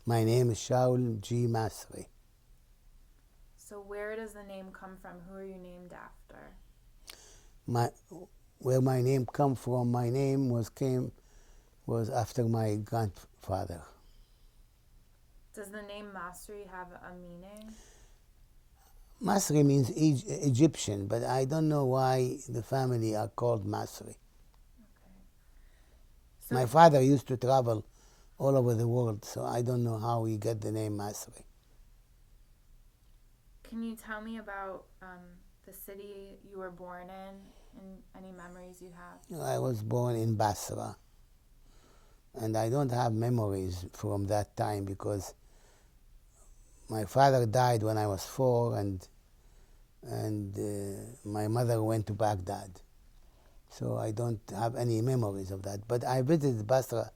My name is Shaul Massry. So where does the name come from? Who are you named after? Where my name come from, my name was after my grandfather. Does the name Massry have a meaning? Masri means Egyptian, but I don't know why the family are called Masri. Okay. My father used to travel all over the world, so I don't know how he got the name Masri. Can you tell me about the city you were born in and any memories you have? I was born in Basra, and I don't have memories from that time because my father died when I was 4, and my mother went to Baghdad. So I don't have any memories of that. But I visited Basra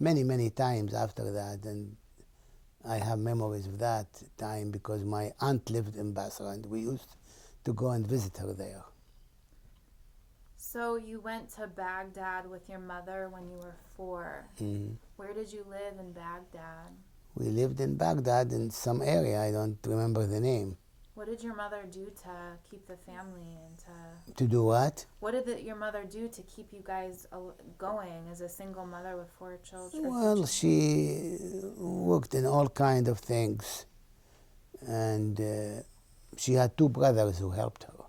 many, many times after that, and I have memories of that time because my aunt lived in Basra, and we used to go and visit her there. So you went to Baghdad with your mother when you were 4. Mm. Where did you live in Baghdad? We lived in Baghdad in some area, I don't remember the name. What did your mother do to keep the family and To do what? What did your mother do to keep you guys going as a single mother with 4 children? Well, she worked in all kind of things, and she had 2 brothers who helped her.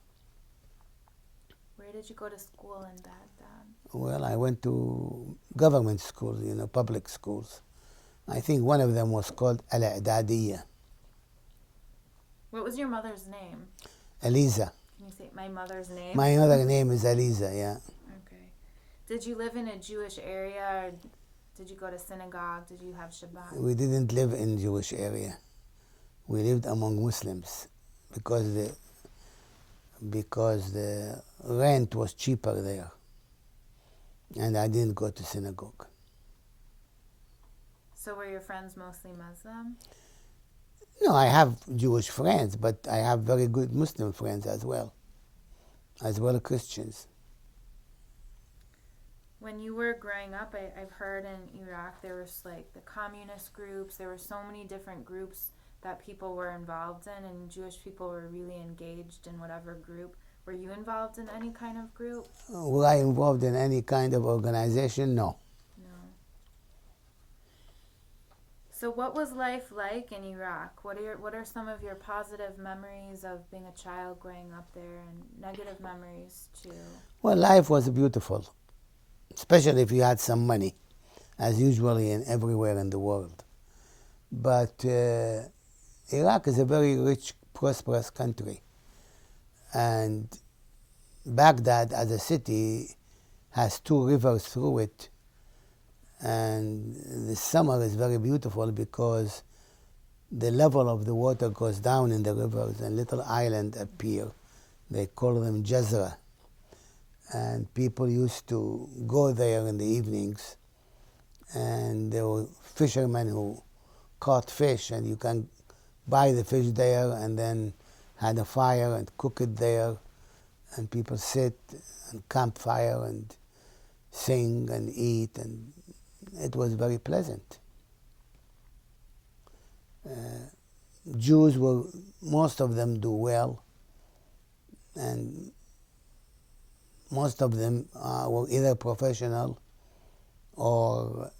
Where did you go to school in Baghdad? Well, I went to government schools, public schools. I think one of them was called Al-I'dadiyya. What was your mother's name? Eliza. Can you say my mother's name? My mother's name is Eliza, yeah. Okay. Did you live in a Jewish area, or did you go to synagogue? Did you have Shabbat? We didn't live in Jewish area. We lived among Muslims because the rent was cheaper there. And I didn't go to synagogue. So were your friends mostly Muslim? No, I have Jewish friends, but I have very good Muslim friends as well Christians. When you were growing up, I've heard in Iraq there was like the communist groups. There were so many different groups that people were involved in, and Jewish people were really engaged in whatever group. Were you involved in any kind of group? Were I involved in any kind of organization? No. No. So what was life like in Iraq? What are some of your positive memories of being a child growing up there, and negative memories too? Well, life was beautiful, especially if you had some money, as usually in everywhere in the world. But Iraq is a very rich, prosperous country. And Baghdad as a city has 2 rivers through it. And the summer is very beautiful because the level of the water goes down in the rivers and little islands appear. They call them Jazra. And people used to go there in the evenings, and there were fishermen who caught fish, and you can buy the fish there and then had a fire and cook it there, and people sit and campfire and sing and eat, and it was very pleasant. Jews most of them do well, and most of them were either professional or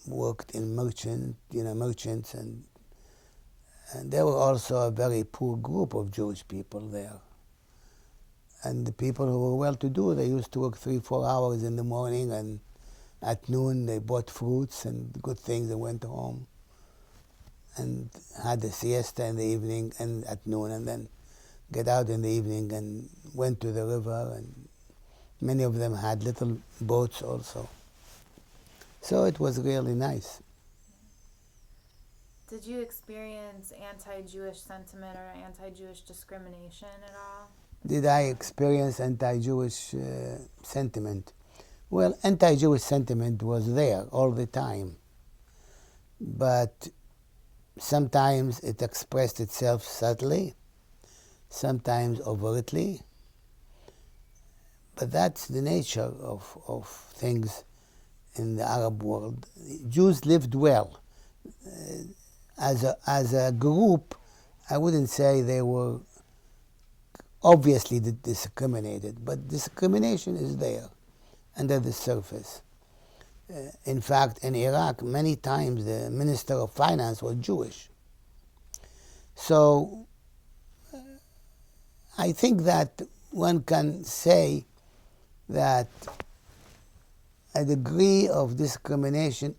worked in merchants, and there were also a very poor group of Jewish people there. And the people who were well-to-do, they used to work 3-4 hours in the morning, and at noon they bought fruits and good things and went home and had a siesta in the evening and at noon, and then get out in the evening and went to the river, and many of them had little boats also. So it was really nice. Did you experience anti-Jewish sentiment or anti-Jewish discrimination at all? Did I experience anti-Jewish sentiment? Well, anti-Jewish sentiment was there all the time. But sometimes it expressed itself subtly, sometimes overtly. But that's the nature of things in the Arab world. Jews lived well. as a group, I wouldn't say they were obviously discriminated, but discrimination is there under the surface. In fact, in Iraq, many times the Minister of Finance was Jewish. So I think that one can say that a degree of discrimination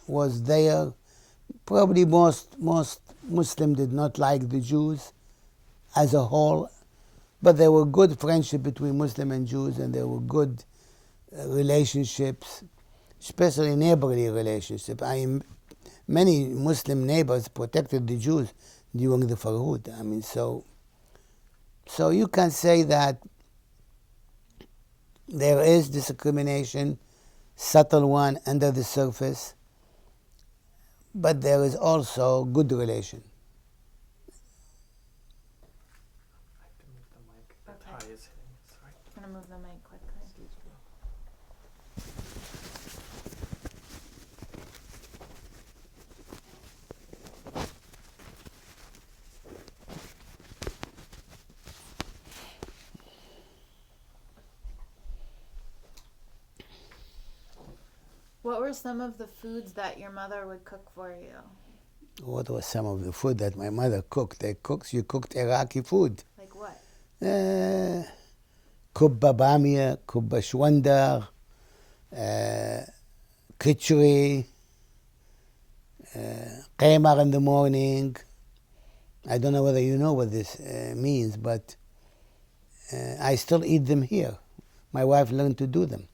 was there. Probably most Muslims did not like the Jews as a whole, but there were good friendship between Muslim and Jews, and there were good relationships, especially neighborly relationships. Many Muslim neighbors protected the Jews during the Farhud. So you can say that there is discrimination, subtle one under the surface, but there is also good relation. I have to move the mic. The Okay. tie is hitting it. Sorry. I'm gonna move the mic quickly. What were some of the foods that your mother would cook for you? What was some of the food that my mother cooked? She cooked Iraqi food. Like what? Kubba bamia, kubba shwandar, khichdi, qaymar in the morning. I don't know whether you know what this means, but I still eat them here. My wife learned to do them.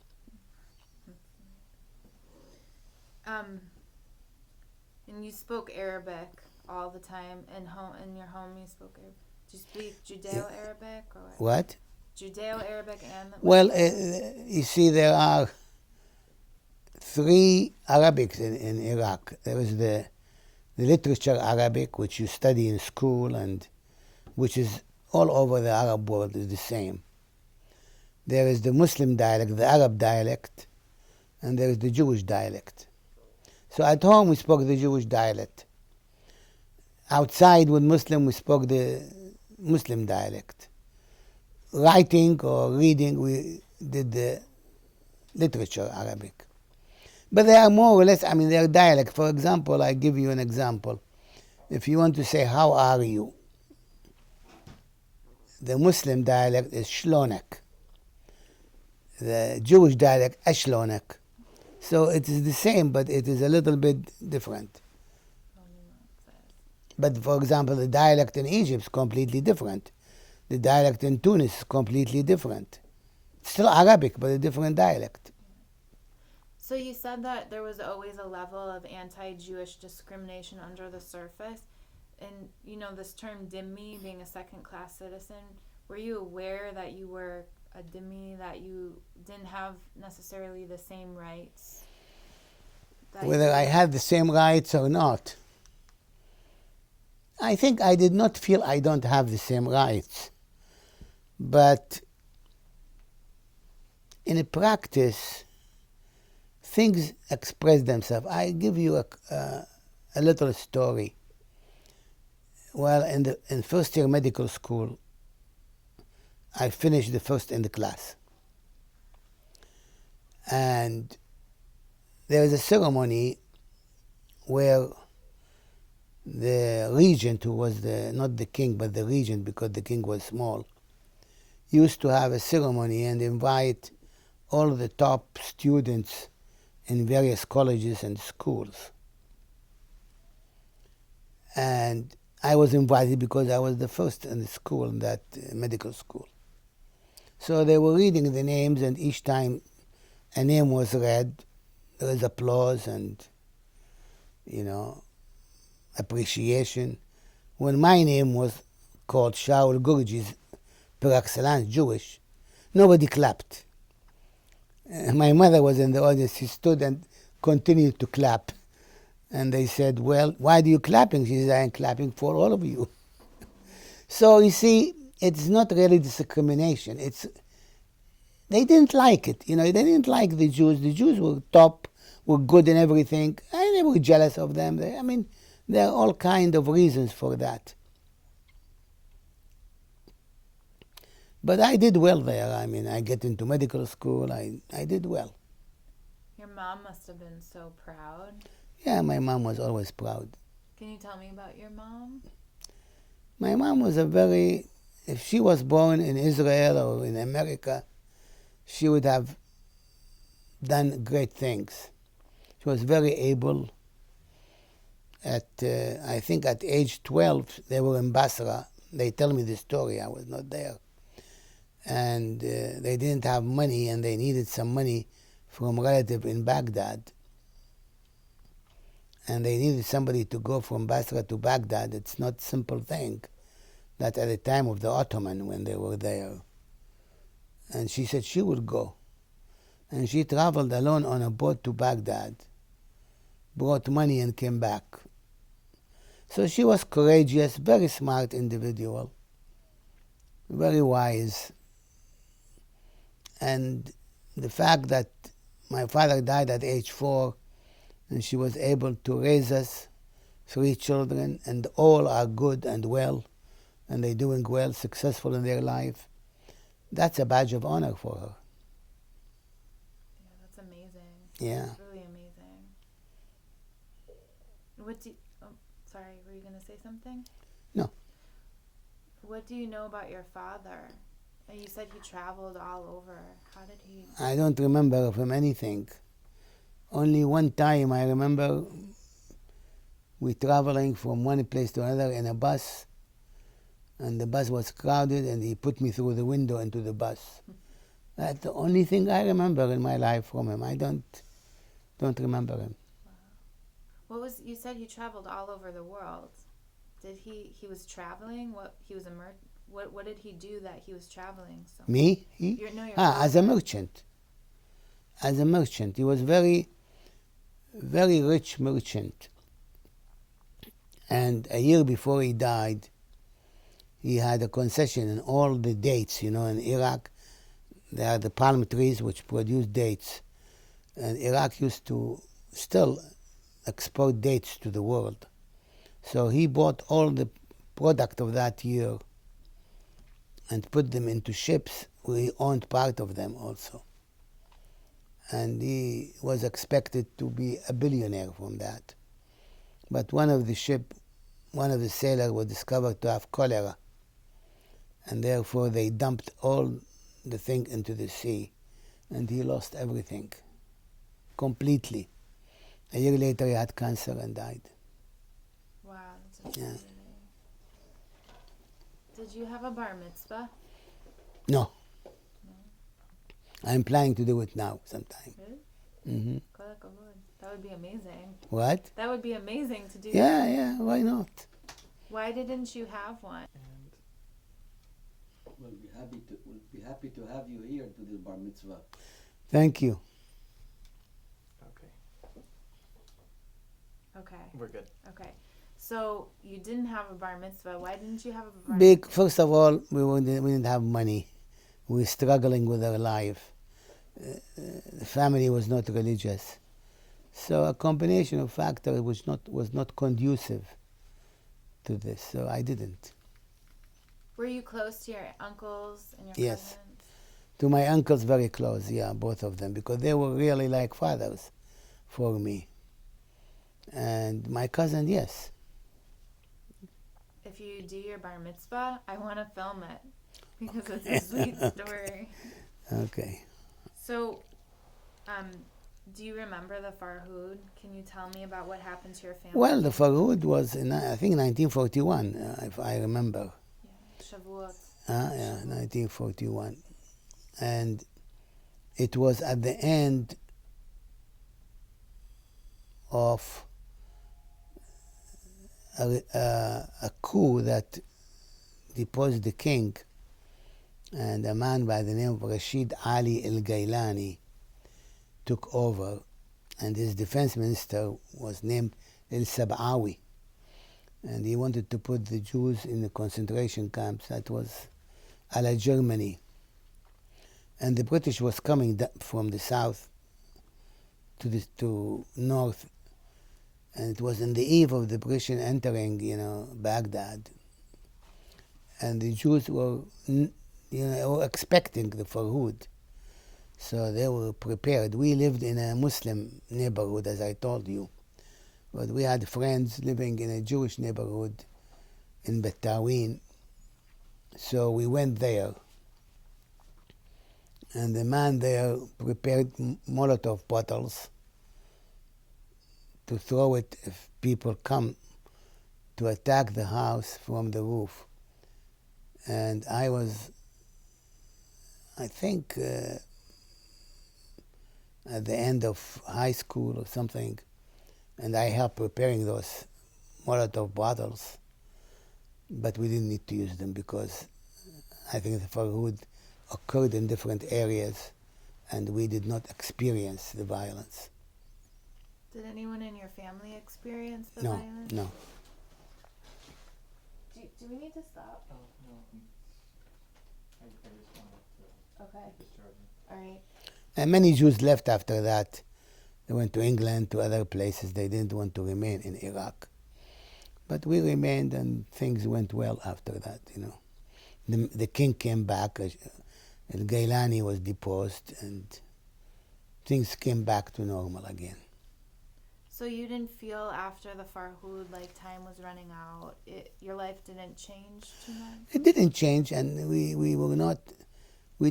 And you spoke Arabic all the time. In your home, you spoke Arabic. Do you speak Judeo-Arabic or what? What? Judeo-Arabic and... Well, you see, there are three Arabics in Iraq. There is the literature Arabic, which you study in school and which is all over the Arab world is the same. There is the Muslim dialect, the Arab dialect, and there is the Jewish dialect. So at home we spoke the Jewish dialect. Outside with Muslim we spoke the Muslim dialect. Writing or reading we did the literature Arabic. But they are more or less, they are dialect. For example, I give you an example. If you want to say, how are you? The Muslim dialect is shlonek. The Jewish dialect, ashlonek. So it is the same, but it is a little bit different. But for example, the dialect in Egypt is completely different. The dialect in Tunis is completely different. It's still Arabic, but a different dialect. So you said that there was always a level of anti-Jewish discrimination under the surface. And, this term dhimmi, being a second-class citizen, were you aware that you were a dhimmi, that you didn't have necessarily the same rights? Whether I had the same rights or not, I think I did not feel I don't have the same rights. But in practice, things express themselves. I give you a little story. Well, in first year medical school, I finished the first in the class. And there is a ceremony where the regent, who was not the king, but the regent, because the king was small, used to have a ceremony and invite all the top students in various colleges and schools. And I was invited because I was the first in the school, in that medical school. So they were reading the names, and each time a name was read, there was applause and, appreciation. When my name was called Shaul Gurji's per excellence Jewish, nobody clapped. My mother was in the audience. She stood and continued to clap. And they said, well, why are you clapping? She said, I'm clapping for all of you. So you see, it's not really discrimination. They didn't like it. They didn't like the Jews. The Jews were top, were good in everything. And they were jealous of them. There are all kind of reasons for that. But I did well there. I mean, I get into medical school. I did well. Your mom must have been so proud. Yeah, my mom was always proud. Can you tell me about your mom? My mom was if she was born in Israel or in America, she would have done great things. She was very able. I think at age 12, they were in Basra. They tell me the story. I was not there. And they didn't have money, and they needed some money from a relative in Baghdad. And they needed somebody to go from Basra to Baghdad. It's not a simple thing. That at the time of the Ottoman, when they were there. And she said she would go. And she traveled alone on a boat to Baghdad, brought money and came back. So she was courageous, very smart individual, very wise. And the fact that my father died at age 4, and she was able to raise us, 3 children, and all are good and well, and they're doing well, successful in their life. That's a badge of honor for her. Yeah, that's amazing. Yeah. That's really amazing. Sorry, were you going to say something? No. What do you know about your father? And you said he traveled all over. How did he... I don't remember of him anything. Only one time I remember we traveling from one place to another in a bus, and the bus was crowded, and he put me through the window into the bus. That's the only thing I remember in my life from him. I don't remember him. Wow. You said he traveled all over the world. Did he was traveling? What did he do that he was traveling so much? Me? Your as a merchant. As a merchant. He was very, very rich merchant. And a year before he died, he had a concession in all the dates. In Iraq, there are the palm trees which produce dates. And Iraq used to still export dates to the world. So he bought all the product of that year and put them into ships. We owned part of them also. And he was expected to be a billionaire from that. But one of the sailors was discovered to have cholera. And therefore they dumped all the thing into the sea. And he lost everything. Completely. A year later he had cancer and died. Wow, that's amazing. Yeah. Did you have a bar mitzvah? No. I'm planning to do it now sometime. Really? Mm-hmm. That would be amazing. What? That would be amazing to do. Yeah, why not? Why didn't you have one? And We'll be happy to have you here to the bar mitzvah. Thank you. okay, Okay. we're good. Okay. So you didn't have a bar mitzvah. Why didn't you have a bar mitzvah? First of all, we didn't have money. We were struggling with our life. The family was not religious. So a combination of factors was not conducive to this. So I didn't. Were you close to your uncles and your Yes. cousins? To my uncles, very close, yeah, both of them, because they were really like fathers for me. And my cousin, yes. If you do your bar mitzvah, I want to film it because it's a sweet story. Okay. So, do you remember the Farhud? Can you tell me about what happened to your family? Well, the Farhud was in, I think, 1941, if I remember. Yeah, Shavuot. Yeah, 1941. And it was at the end of a coup that deposed the king, and a man by the name of Rashid Ali al-Gailani took over, and his defense minister was named al-Sab'awi, and he wanted to put the Jews in the concentration camps. That was a la Germany. And the British was coming from the south to north, And it was in the eve of the British entering, Baghdad. And the Jews were, were expecting the Farhud. So they were prepared. We lived in a Muslim neighborhood, as I told you. But we had friends living in a Jewish neighborhood in Bettawin. So we went there. And the man there prepared Molotov bottles to throw it if people come to attack the house from the roof. And I was, I think, at the end of high school or something, and I helped preparing those Molotov bottles, but we didn't need to use them because I think the Farhud occurred in different areas and we did not experience the violence. Did anyone in your family experience the No, violence? no. Do we need to stop? Oh, no. I just wanted to Okay. discharge it. All right. And many Jews left after that. They went to England, to other places. They didn't want to remain in Iraq. But we remained and things went well after that, The king came back, Al-Gailani was deposed, and things came back to normal again. So you didn't feel after the Farhud like time was running out? Your life didn't change too much? It didn't change, and we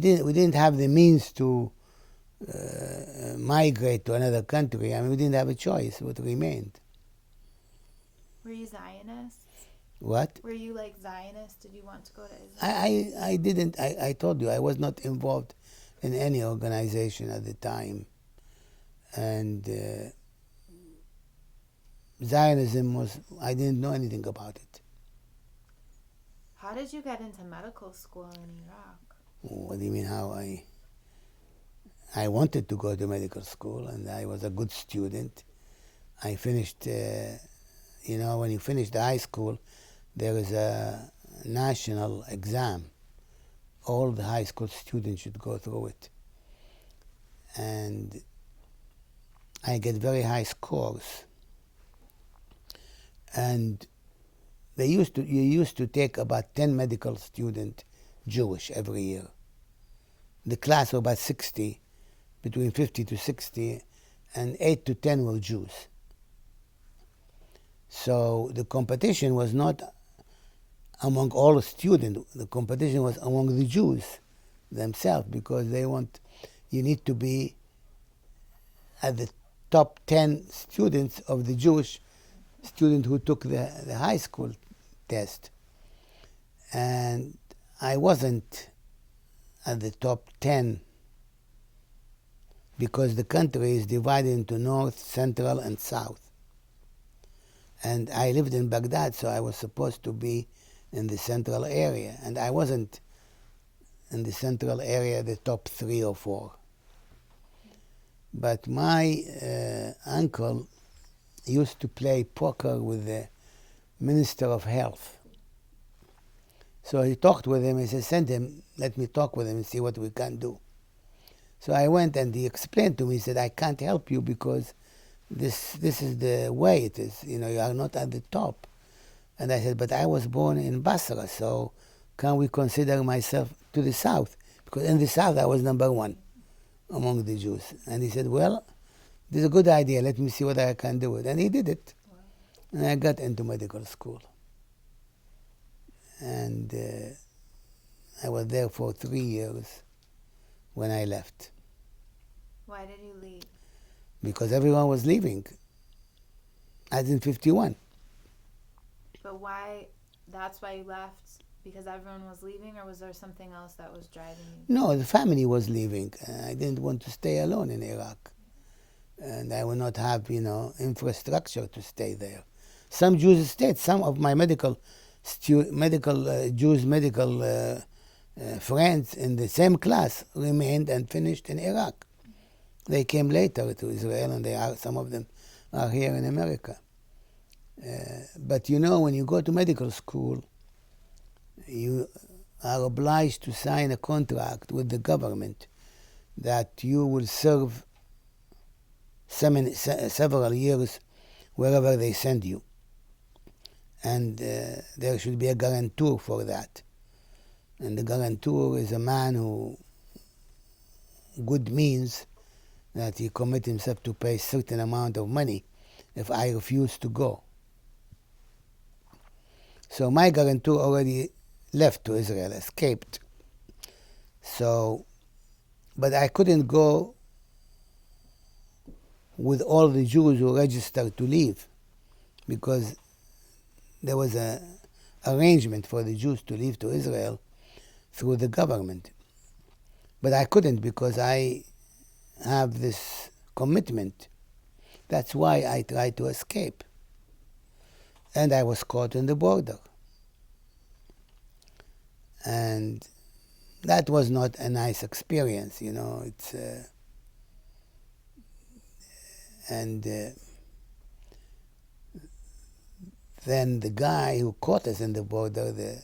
didn't have the means to migrate to another country. I mean, we didn't have a choice. What remained? Were you Zionists? What? Were you like Zionists? Did you want to go to Israel? I didn't. I told you I was not involved in any organization at the time, and Zionism was. I didn't know anything about it. How did you get into medical school in Iraq? What do you mean? How I wanted to go to medical school, and I was a good student. I finished. When you finish the high school, there is a national exam. All the high school students should go through it. And I get very high scores. And you used to take about 10 medical students, Jewish, every year. The class were about 60, between 50 to 60, and 8 to 10 were Jews. So the competition was not among all the students. The competition was among the Jews themselves, because you need to be at the top 10 students of the Jewish student who took the high school test. And I wasn't at the top 10 because the country is divided into North, Central, and South. And I lived in Baghdad, so I was supposed to be in the central area. And I wasn't in the central area, the top 3 or 4. But my uncle used to play poker with the Minister of Health. So he talked with him. He said, send him, let me talk with him and see what we can do. So I went and he explained to me, he said, I can't help you because this is the way it is. You are not at the top. And I said, but I was born in Basra, so can we consider myself to the south? Because in the south I was number 1 among the Jews. And he said, well, this is a good idea. Let me see what I can do with it. And he did it. Wow. And I got into medical school. And I was there for 3 years when I left. Why did you leave? Because everyone was leaving, as in 51. But why? That's why you left? Because everyone was leaving, or was there something else that was driving you? No, the family was leaving. I didn't want to stay alone in Iraq. And I would not have, infrastructure to stay there. Some Jews stayed. Some of my Jews medical friends in the same class remained and finished in Iraq. They came later to Israel, and some of them are here in America. But when you go to medical school, you are obliged to sign a contract with the government that you will serve several years wherever they send you. And there should be a guarantor for that. And the guarantor is a man who good means that he commit himself to pay certain amount of money if I refuse to go. So my guarantor already left to Israel, escaped. So, but I couldn't go with all the Jews who registered to leave, because there was a arrangement for the Jews to leave to Israel through the government. But I couldn't because I have this commitment. That's why I tried to escape. And I was caught in the border. And that was not a nice experience, you know. It's then the guy who caught us in the border, the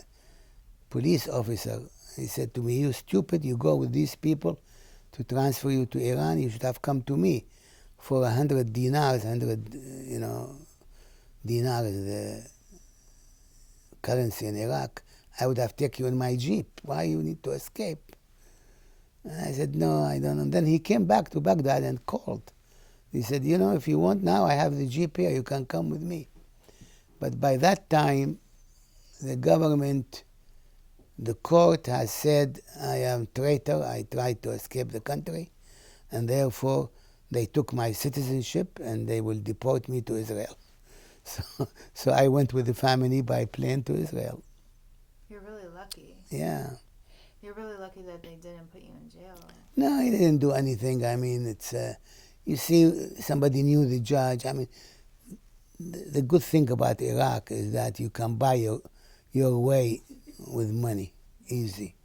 police officer, he said to me, "You stupid, you go with these people to transfer you to Iran, you should have come to me for 100 dinars, 100, dinars, the currency in Iraq. I would have taken you in my jeep. Why you need to escape?" And I said, "No, I don't know." Then he came back to Baghdad and called. He said, "If you want now, I have the jeep here, you can come with me." But by that time, the government, the court has said, I am traitor, I tried to escape the country, and therefore they took my citizenship and they will deport me to Israel. So I went with the family by plane to Israel. You're really lucky. Yeah. You're really lucky that they didn't put you in jail. No, he didn't do anything. I mean, it's, you see, somebody knew the judge. I mean, the good thing about Iraq is that you can buy your way with money, easy.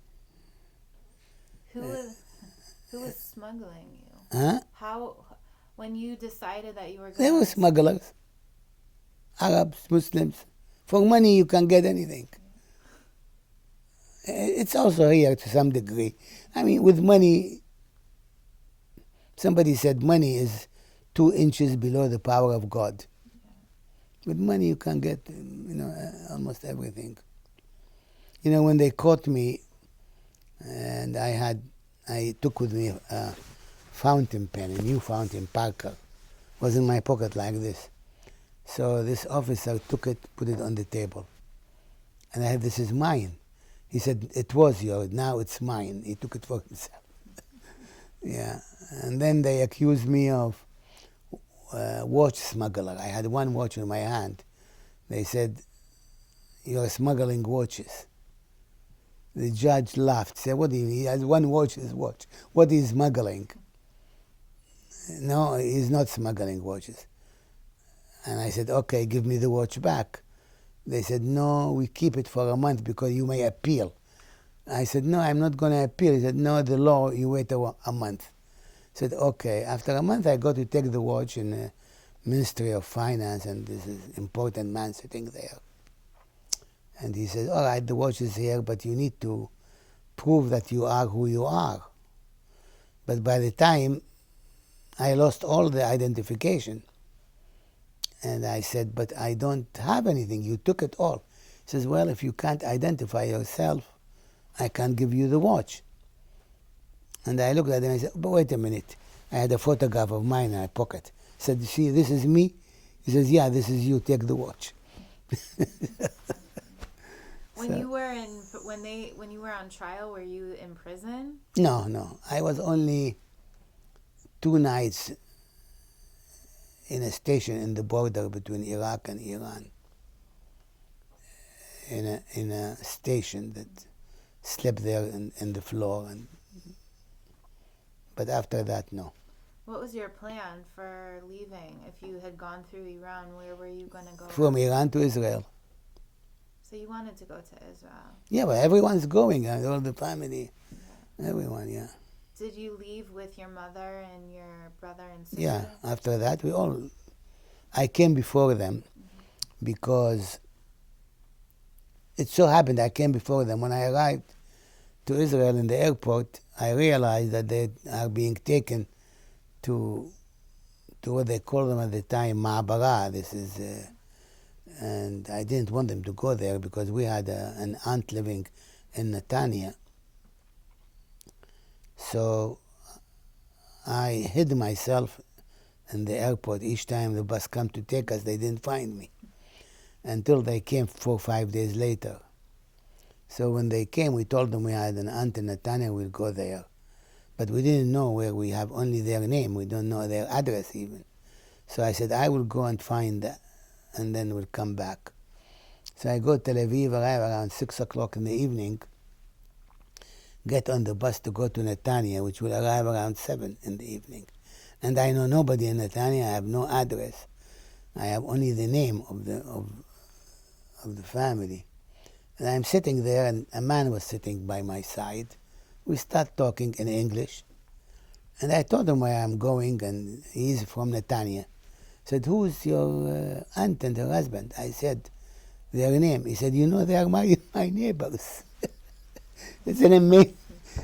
Who was smuggling you? Huh? When you decided that you were going They were smugglers, Arabs, Muslims. For money, you can get anything. It's also here to some degree. I mean, with money, somebody said money is 2 inches below the power of God. With money, you can get, almost everything. When they caught me, and I took with me a fountain pen, a new fountain, Parker, was in my pocket like this. So this officer took it, put it on the table, and I said, "This is mine." He said, "It was yours, now it's mine." He took it for himself. Yeah, and then they accused me of watch smuggler. I had one watch in my hand. They said, "You're smuggling watches." The judge laughed. Said, "What do you mean? He has one watch, his watch. What is smuggling?" "No, he's not smuggling watches." And I said, "Okay, give me the watch back." They said, "No, we keep it for a month because you may appeal." I said, "No, I'm not going to appeal." He said, "No, the law, you wait a month." I said, "Okay." After a month, I go to take the watch in the Ministry of Finance, and this is important man sitting there. And he said, "All right, the watch is here, but you need to prove that you are who you are." But by the time, I lost all the identification. And I said, "But I don't have anything. You took it all." He says, "Well, if you can't identify yourself, I can't give you the watch." And I looked at him and I said, "But wait a minute." I had a photograph of mine in my pocket. I said, "See, this is me?" He says, "Yeah, this is you. Take the watch." When you were on trial, were you in prison? No. I was only 2 nights in a station in the border between Iraq and Iran. In a station that slept there in the floor. But after that, no. What was your plan for leaving? If you had gone through Iran, where were you going to go? From Iran to Israel. So you wanted to go to Israel? Yeah, but everyone's going, all the family, everyone, yeah. Did you leave with your mother and your brother and sister? Yeah, after that, I came before them because it so happened I came before them. When I arrived to Israel in the airport, I realized that they are being taken to to what they called them at the time, Ma'abara. This is, and I didn't want them to go there because we had an aunt living in Netanya. So I hid myself in the airport. Each time the bus come to take us, they didn't find me until they came 4 or 5 days later. So when they came, we told them we had an aunt in Netanya, we'll go there. But we didn't know where. We have only their name. We don't know their address even. So I said, I will go and find that, and then we'll come back. So I go to Tel Aviv, arrive around 6 o'clock in the evening, get on the bus to go to Netanya, which will arrive around 7 in the evening. And I know nobody in Netanya. I have no address. I have only the name of the family. And I'm sitting there, and a man was sitting by my side. We start talking in English. And I told him where I'm going, and he's from Netanya. Said, who's your aunt and her husband? I said, their name. He said, you know, they are my neighbors. It's an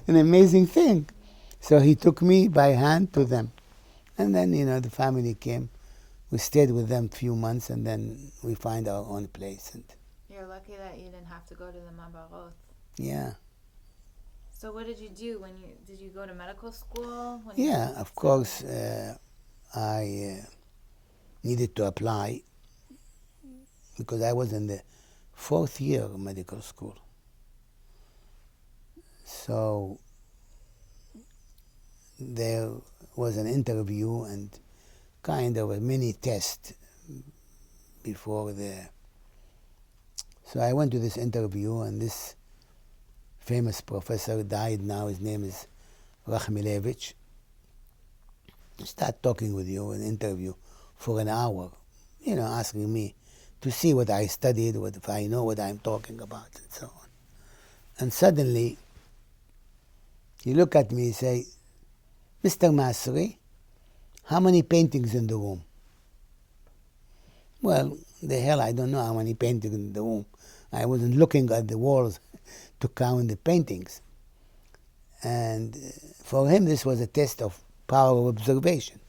amazing thing. So he took me by hand to them. And then, the family came. We stayed with them a few months, and then we find our own place. And You're lucky that you didn't have to go to the Mabarot. yeah. So what did you do did you go to medical school? Yeah, of course, I needed to apply because I was in the 4th year of medical school. So there was an interview and kind of a mini test before so I went to this interview, and this famous professor died now. His name is Rachmilevich. Start talking with you, an interview for an hour, asking me to see what I studied, if I know what I'm talking about, and so on. And suddenly, he looked at me and say, Mr. Massry, how many paintings in the room? Well, the hell, I don't know how many paintings in the room. I wasn't looking at the walls to count the paintings. And for him, this was a test of power of observation.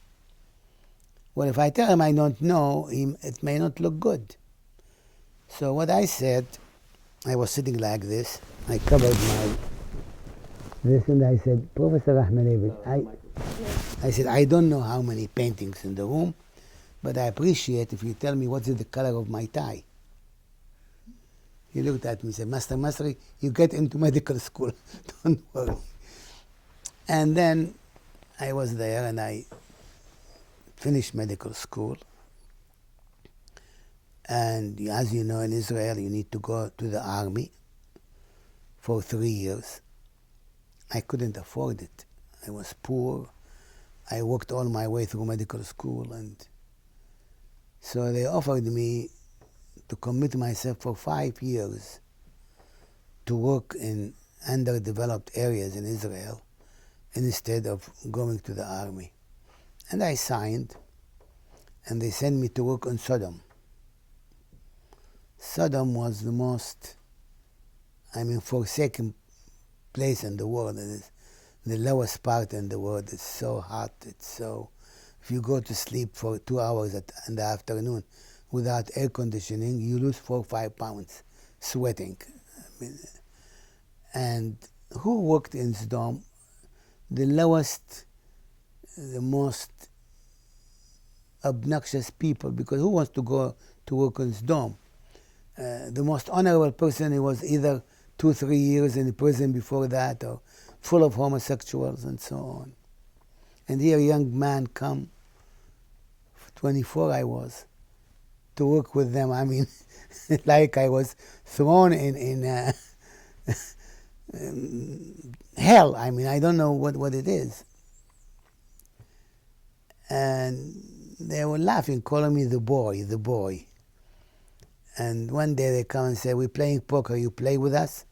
Well, if I tell him I don't know, it may not look good. So what I said, I was sitting like this. I covered this, and I said, Professor Ahmedevich, I said, I don't know how many paintings in the room, but I appreciate if you tell me what is the color of my tie. He looked at me and said, Master Massry, you get into medical school. Don't worry. And then I was there, and I finished medical school. And as you know, in Israel, you need to go to the army for 3 years. I couldn't afford it. I was poor. I worked all my way through medical school, and so they offered me to commit myself for 5 years to work in underdeveloped areas in Israel instead of going to the army. And I signed, and they sent me to work on Sodom. Sodom was the most, forsaken place in the world. It is the lowest part in the world. It's so hot. If you go to sleep for 2 hours in the afternoon without air conditioning, you lose 4 or 5 pounds sweating. And who worked in Sodom? The lowest, the most obnoxious people, because who wants to go to work in Sodom? The most honorable person, he was either 2 or 3 years in prison before that, or full of homosexuals and so on. And here a young man come, 24 I was, to work with them. Like I was thrown in hell. I don't know what it is. And they were laughing, calling me the boy. And one day they come and say, we're playing poker, you play with us?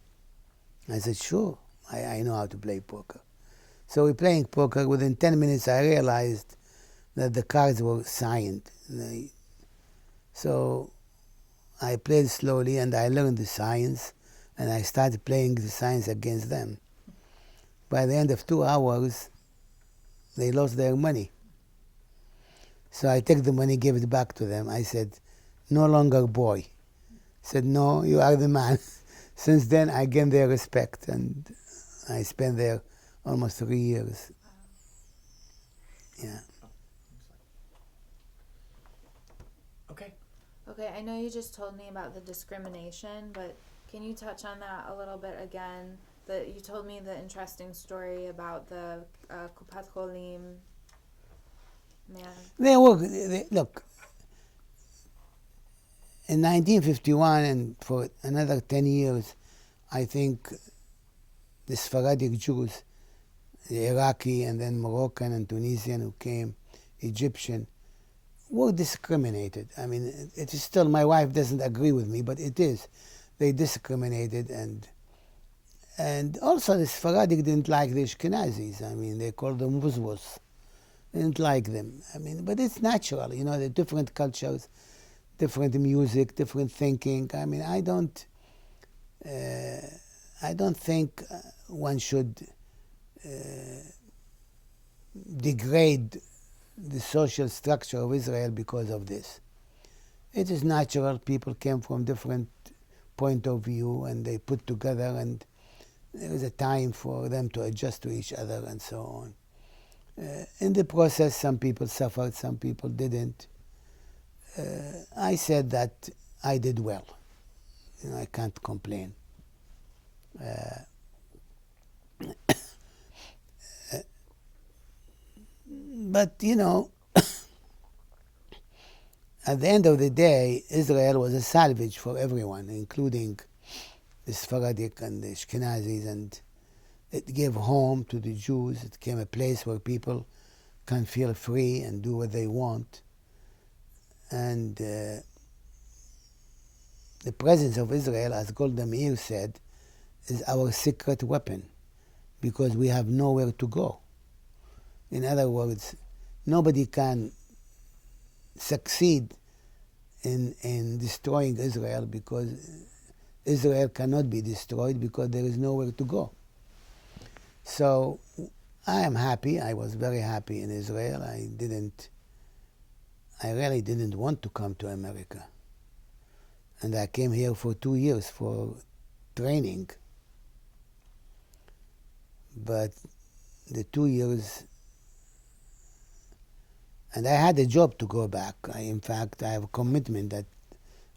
I said, sure, I know how to play poker. So we're playing poker. Within 10 minutes I realized that the cards were signed. So I played slowly, and I learned the signs, and I started playing the signs against them. By the end of 2 hours, they lost their money. So I take the money, give it back to them. I said, no longer boy. Said, no, you are the man. Since then, I gained their respect, and I spent there almost 3 years. Yeah. Okay. Okay, I know you just told me about the discrimination, but can you touch on that a little bit again? You told me the interesting story about the Kupat Cholim man. Look, in 1951 and for another 10 years, I think the Sephardic Jews, the Iraqi and then Moroccan and Tunisian who came, Egyptian, were discriminated. I mean, it is still, my wife doesn't agree with me, but it is. They discriminated, and also the Sephardic didn't like the Ashkenazis. I mean, they called them Wuzwuz. They didn't like them. I mean, but it's natural, the different cultures, different music, different thinking. I mean, I don't think one should degrade the social structure of Israel because of this. It is natural. People came from different point of view, and they put together, and there is a time for them to adjust to each other and so on. In the process, some people suffered, some people didn't. I said that I did well. I can't complain. But, at the end of the day, Israel was a salvage for everyone, including the Sephardic and the Ashkenazis, and it gave home to the Jews. It became a place where people can feel free and do what they want. And the presence of Israel, as Golda Meir said, is our secret weapon, because we have nowhere to go. In other words, nobody can succeed in destroying Israel, because Israel cannot be destroyed because there is nowhere to go. So I am happy. I was very happy in Israel. I really didn't want to come to America. And I came here for 2 years for training. But the 2 years, and I had a job to go back. In fact, I have a commitment that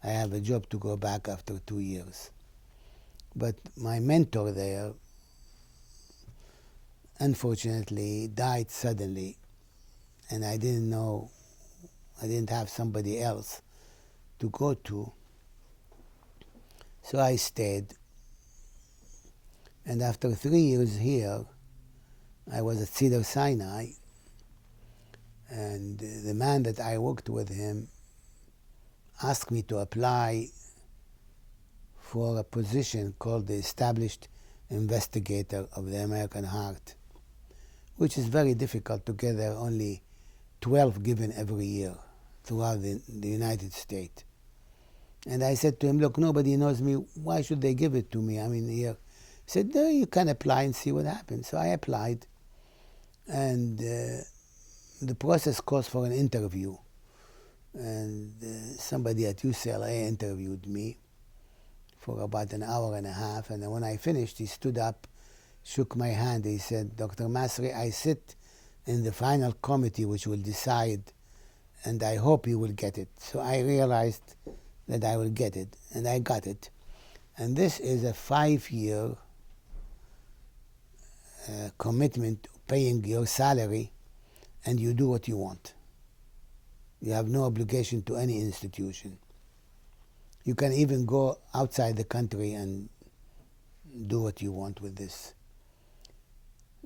I have a job to go back after 2 years. But my mentor there, unfortunately, died suddenly, and I didn't have somebody else to go to. So I stayed. And after 3 years here, I was at Cedar Sinai, and the man that I worked with him asked me to apply for a position called the Established Investigator of the American Heart, which is very difficult to get. There are only 12 given every year throughout the United States. And I said to him, look, nobody knows me. Why should they give it to me? I mean, here. He said, no, you can apply and see what happens. So I applied, and the process calls for an interview. And somebody at UCLA interviewed me for about an hour and a half. And then when I finished, he stood up, shook my hand. He said, Dr. Massry, I sit in the final committee which will decide, and I hope you will get it. So I realized that I will get it, and I got it. And this is a 5-year commitment, paying your salary, and you do what you want. You have no obligation to any institution. You can even go outside the country and do what you want with this.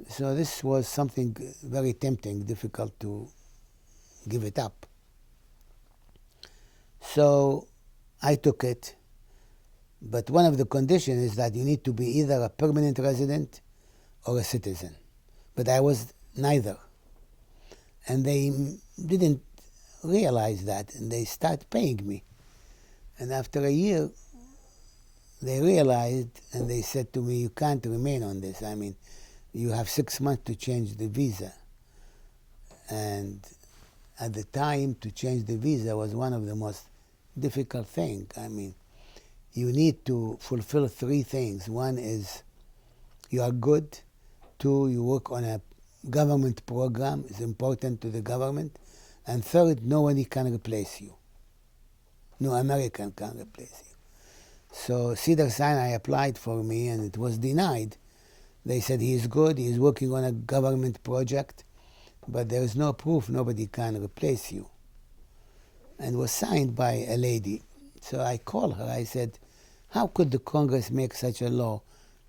So this was something very tempting, difficult to give it up. So I took it, but one of the conditions is that you need to be either a permanent resident or a citizen. But I was neither. And they didn't realize that, and they started paying me. And after a year, they realized, and they said to me, you can't remain on this. I mean, you have 6 months to change the visa. And at the time to change the visa was one of the most difficult things. I mean, you need to fulfill three things. One is you are good. Two, you work on a government program. It's important to the government. And third, nobody can replace you. No American can replace you. So Cedar Sinai applied for me and it was denied. They said he is good, he is working on a government project, but there is no proof nobody can replace you. And was signed by a lady. So I called her, I said, how could the Congress make such a law?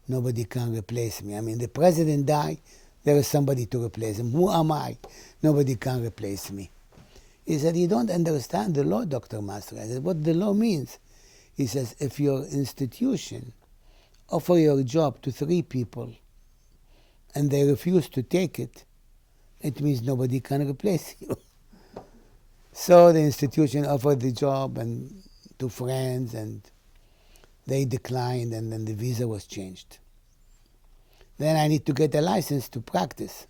Nobody can replace me. I mean, the president died, there is somebody to replace him. Who am I? Nobody can replace me. He said, you don't understand the law, Dr. Massry. I said, what the law means? He says, if your institution offer your job to 3 people and they refuse to take it, it means nobody can replace you. So the institution offered the job and to friends and they declined and then the visa was changed. Then I need to get a license to practice.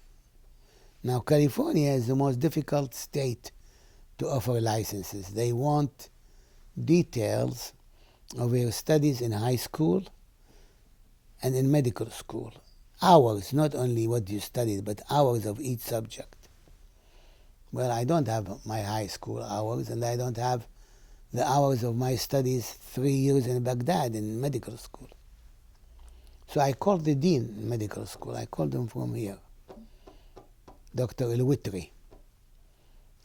Now California is the most difficult state to offer licenses. They want details of your studies in high school and in medical school. Hours, not only what you studied, but hours of each subject. Well, I don't have my high school hours, and I don't have the hours of my studies 3 years in Baghdad in medical school. So I called the dean in medical school. I called him from here, Dr. El-Witri.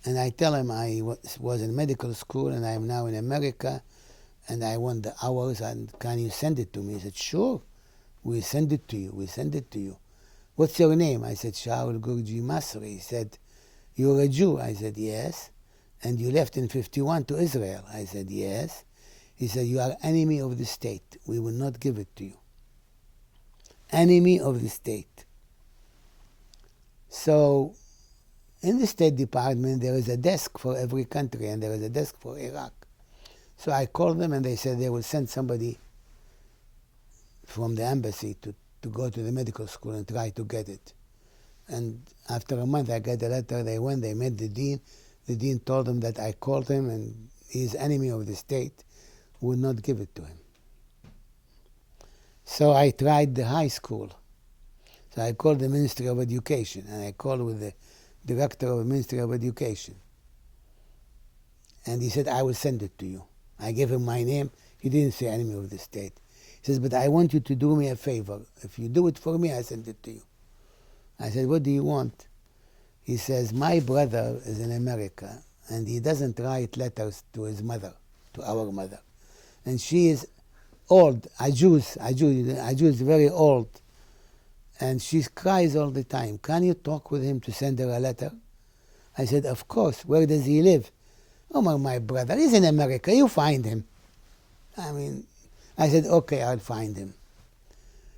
And I tell him I was in medical school and I'm now in America and I want the hours and can you send it to me? He said, sure, we'll send it to you, we'll send it to you. What's your name? I said, Shaul Massry. He said, you're a Jew? I said, yes. And you left in 51 to Israel? I said, yes. He said, you are enemy of the state. We will not give it to you. Enemy of the state. So in the State Department, there is a desk for every country, and there is a desk for Iraq. So I called them, and they said they will send somebody from the embassy to go to the medical school and try to get it. And after a month, I got a letter. They went, they met the dean. The dean told them that I called him, and he is enemy of the state, would not give it to him. So I tried the high school. So I called the Ministry of Education, and I called with the director of the Ministry of Education. And he said, I will send it to you. I gave him my name. He didn't say enemy of the state. He says, but I want you to do me a favor. If you do it for me, I send it to you. I said, what do you want? He says, my brother is in America, and he doesn't write letters to his mother, to our mother. And she is old, Ajuz, very old. And she cries all the time. Can you talk with him to send her a letter? I said, of course. Where does he live? Oh, my brother, he's in America. You find him. I said, okay, I'll find him.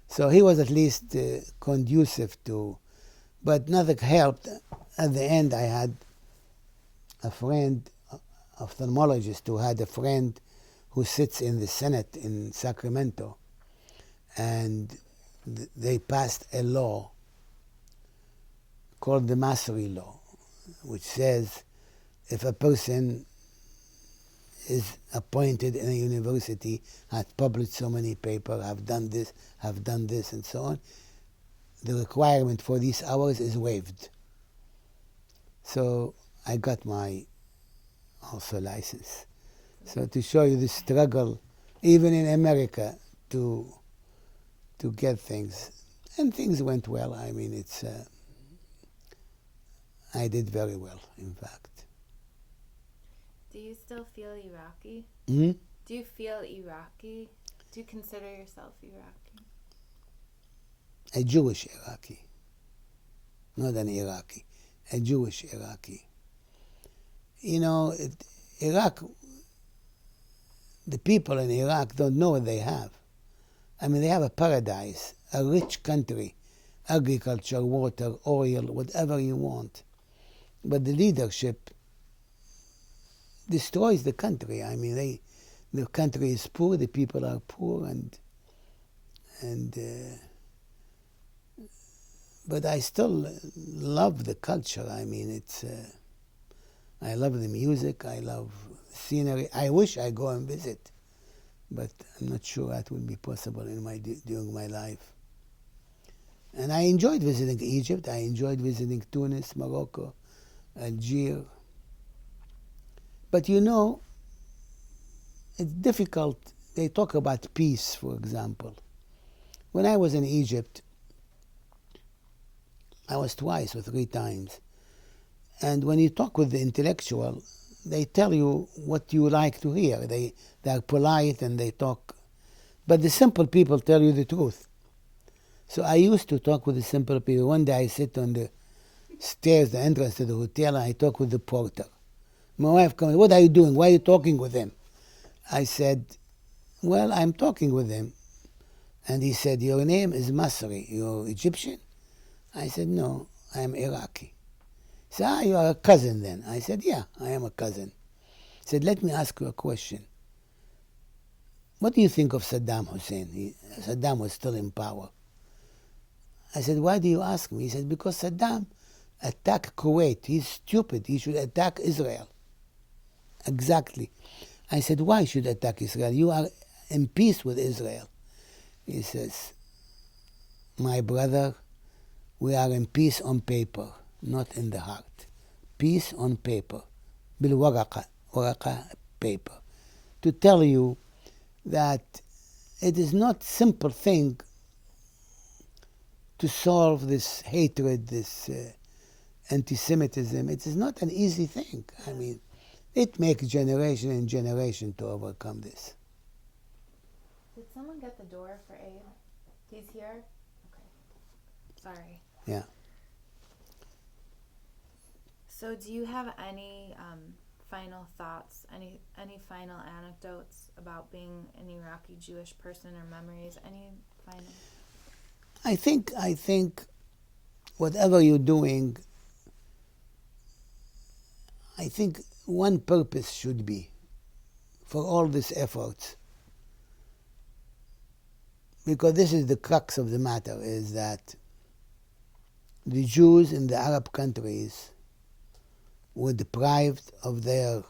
So he was at least conducive to, but nothing helped. At the end, I had a friend, ophthalmologist, who had a friend who sits in the Senate in Sacramento. And they passed a law called the Massry law, which says if a person is appointed in a university, has published so many papers, have done this, and so on, the requirement for these hours is waived. So I got my also license. So to show you the struggle, even in America, to get things. And things went well. I mean, I did very well, in fact. Do you still feel Iraqi? Hmm? Do you feel Iraqi? Do you consider yourself Iraqi? A Jewish Iraqi. Not an Iraqi. A Jewish Iraqi. You know, Iraq, the people in Iraq don't know what they have. I mean, they have a paradise, a rich country, agriculture, water, oil, whatever you want. But the leadership destroys the country. I mean, the country is poor, the people are poor, but I still love the culture. I mean, I love the music. I love scenery. I wish I go and visit, but I'm not sure that will be possible during my life. And I enjoyed visiting Egypt. I enjoyed visiting Tunis, Morocco, Algiers. But you know, it's difficult. They talk about peace, for example. When I was in Egypt, I was twice or three times. And when you talk with the intellectual, they tell you what you like to hear. They're polite and they talk. But the simple people tell you the truth. So I used to talk with the simple people. One day I sit on the stairs, the entrance to the hotel, and I talk with the porter. My wife comes, what are you doing? Why are you talking with him? I said, well, I'm talking with him. And he said, your name is Massry. You're Egyptian? I said, no, I'm Iraqi. He said, you are a cousin then. I said, yeah, I am a cousin. He said, let me ask you a question. What do you think of Saddam Hussein? Saddam was still in power. I said, why do you ask me? He said, because Saddam attacked Kuwait. He's stupid. He should attack Israel. Exactly. I said, why should he attack Israel? You are in peace with Israel. He says, my brother, we are in peace on paper, not in the heart. Peace on paper. بالورقة, ورقة, paper. To tell you that it is not simple thing to solve this hatred, this anti-Semitism. It is not an easy thing. I mean, it makes generation and generation to overcome this. Did someone get the door for Abe? He's here? Okay. Sorry. Yeah. So do you have any final thoughts, any final anecdotes about being an Iraqi Jewish person or memories? Any final? I think whatever you're doing, I think one purpose should be for all this effort, because this is the crux of the matter, is that the Jews in the Arab countries were deprived of their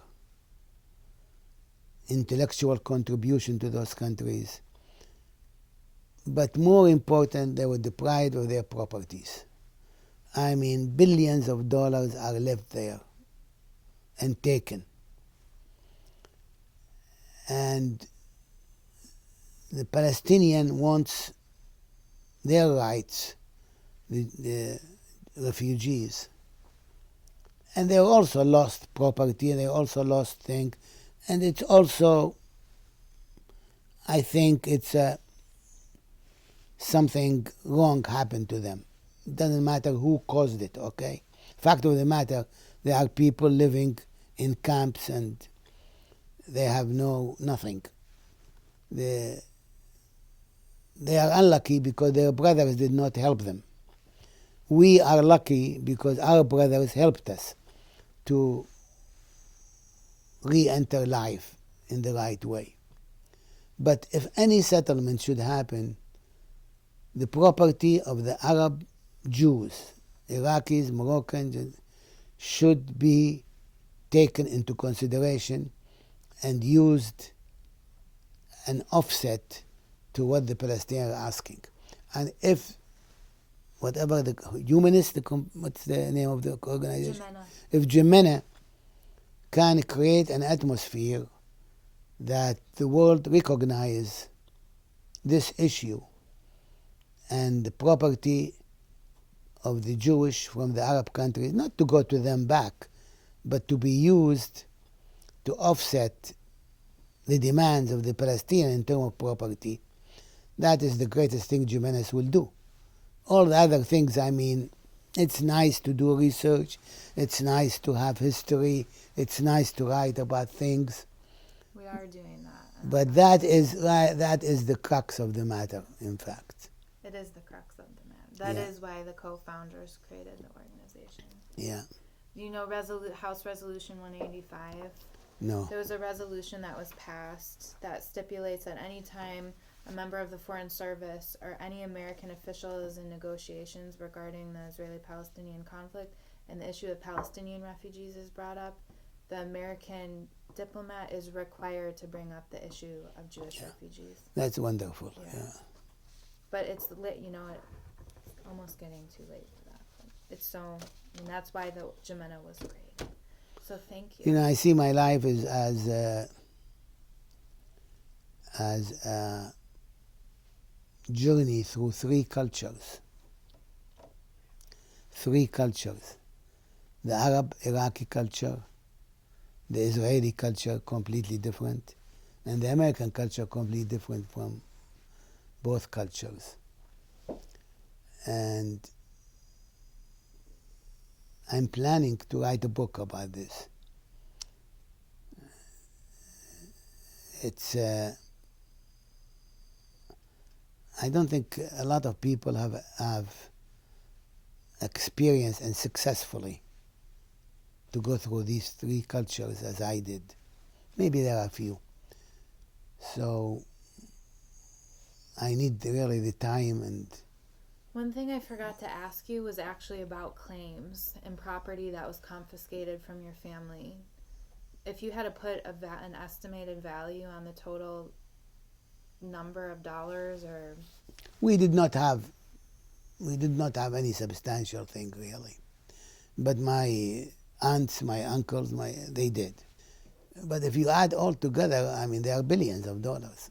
intellectual contribution to those countries. But more important, they were deprived of their properties. I mean, billions of dollars are left there and taken. And the Palestinian wants their rights, the refugees. And they also lost property, they also lost things. And it's also, I think it's something wrong happened to them. It doesn't matter who caused it, okay? Fact of the matter, there are people living in camps and they have nothing. They are unlucky because their brothers did not help them. We are lucky because our brothers helped us to re-enter life in the right way. But if any settlement should happen, the property of the Arab Jews, Iraqis, Moroccans, should be taken into consideration and used an offset to what the Palestinians are asking. And if whatever the humanist, what's the name of the organization? JIMENA. If JIMENA can create an atmosphere that the world recognize this issue and the property of the Jewish from the Arab countries, not to go to them back, but to be used to offset the demands of the Palestinians in terms of property, that is the greatest thing JIMENA will do. All the other things, I mean, it's nice to do research, it's nice to have history, it's nice to write about things. We are doing that. But that is the crux of the matter, in fact. It is the crux of the matter. That Yeah. is why the co-founders created the organization. Yeah. You know House Resolution 185? No. There was a resolution that was passed that stipulates that any time a member of the Foreign Service or any American official is in negotiations regarding the Israeli-Palestinian conflict, and the issue of Palestinian refugees is brought up, the American diplomat is required to bring up the issue of Jewish refugees. That's wonderful. Yeah. But it's late, you know, it's almost getting too late for that. But it's so, and that's why the JIMENA was great. So thank you. You know, I see my life as a journey through three cultures. Three cultures. The Arab-Iraqi culture, the Israeli culture, completely different, and the American culture, completely different from both cultures. And I'm planning to write a book about this. It's I don't think a lot of people have experienced and successfully to go through these three cultures as I did. Maybe there are a few. So I need really the time. And one thing I forgot to ask you was actually about claims and property that was confiscated from your family. If you had to put an estimated value on the total number of dollars, or we did not have any substantial thing really, but my aunts, my uncles, they did. But if you add all together, I mean, there are billions of dollars.